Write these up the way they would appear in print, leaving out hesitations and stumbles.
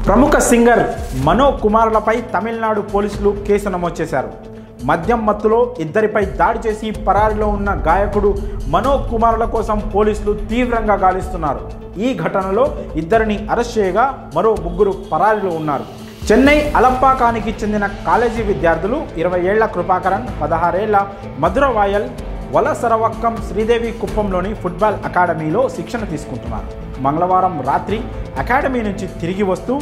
ప్రముఖ సింగర్ మనో కుమార్లపై తమిళనాడు పోలీసులు కేసు నమోదు చేశారు. మద్యం మత్తులో ఇద్దరిపై దాడి చేసి పరారీలో ఉన్న గాయకుడు మనో కుమార్ల కోసం పోలీసులు తీవ్రంగా గాలిస్తున్నారు. ఈ ఘటనలో ఇద్దరిని అరెస్ట్ చేయగా మరో ముగ్గురు పరారీలో ఉన్నారు. చెన్నై అలంపాకానికి చెందిన కాలేజీ విద్యార్థులు 20 ఏళ్ల కృపాకరన్, 16 ఏళ్ల మధురవాయల్ వలసరవక్కం శ్రీదేవి కుప్పంలోని ఫుట్బాల్ అకాడమీలో శిక్షణ తీసుకుంటున్నారు. మంగళవారం రాత్రి అకాడమీ నుంచి తిరిగి వస్తూ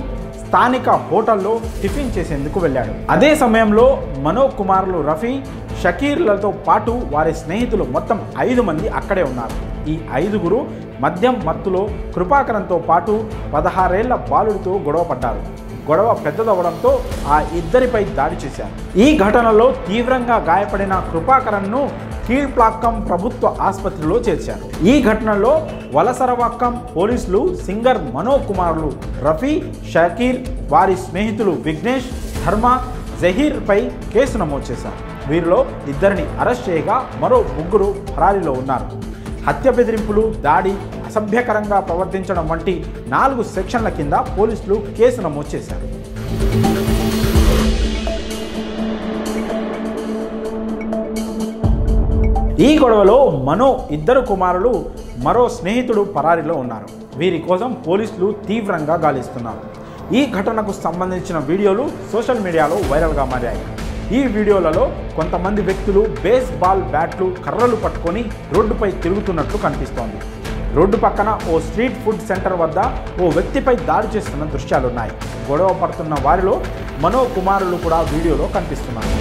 స్థానిక హోటల్లో టిఫిన్ చేసేందుకు వెళ్ళాడు. అదే సమయంలో మనో కుమార్లు రఫీ, షకీర్లతో పాటు వారి స్నేహితులు మొత్తం 5 మంది అక్కడే ఉన్నారు. ఈ 5గురు మద్యం మత్తులో కృపాకరంతో పాటు 16 ఏళ్ల బాలుడితో గొడవ పడ్డారు. గొడవ పెద్దదవడంతో ఆ ఇద్దరిపై దాడి చేశారు. ఈ ఘటనలో తీవ్రంగా గాయపడిన కృపాకరన్ను కీళ్ప్లాక్కం ప్రభుత్వ ఆసుపత్రిలో చేర్చారు. ఈ ఘటనలో వలసరవక్కం పోలీసులు సింగర్ మనో కుమార్లు రఫీ, షకీర్, వారి స్నేహితులు విఘ్నేష్, ధర్మ, జహీర్పై కేసు నమోదు చేశారు. వీరిలో ఇద్దరిని అరెస్ట్ చేయగా మరో ముగ్గురు పరారీలో ఉన్నారు. హత్య, బెదిరింపులు, దాడి, అసభ్యకరంగా ప్రవర్తించడం వంటి 4 సెక్షన్ల కింద పోలీసులు కేసు నమోదు చేశారు. ఈ గొడవలో మనో ఇద్దరు కుమారులు, మరో స్నేహితుడు పరారీలో ఉన్నారు. వీరి కోసం పోలీసులు తీవ్రంగా గాలిస్తున్నారు. ఈ ఘటనకు సంబంధించిన వీడియోలు సోషల్ మీడియాలో వైరల్గా మారాయి. ఈ వీడియోలలో కొంతమంది వ్యక్తులు బేస్బాల్ బ్యాట్లు, కర్రలు పట్టుకొని రోడ్డుపై తిరుగుతున్నట్లు కనిపిస్తోంది. రోడ్డు పక్కన ఓ స్ట్రీట్ ఫుడ్ సెంటర్ వద్ద ఓ వ్యక్తిపై దాడి చేస్తున్న దృశ్యాలున్నాయి. గొడవ పడుతున్న వారిలో మనో కుమారులు కూడా వీడియోలో కనిపిస్తున్నారు.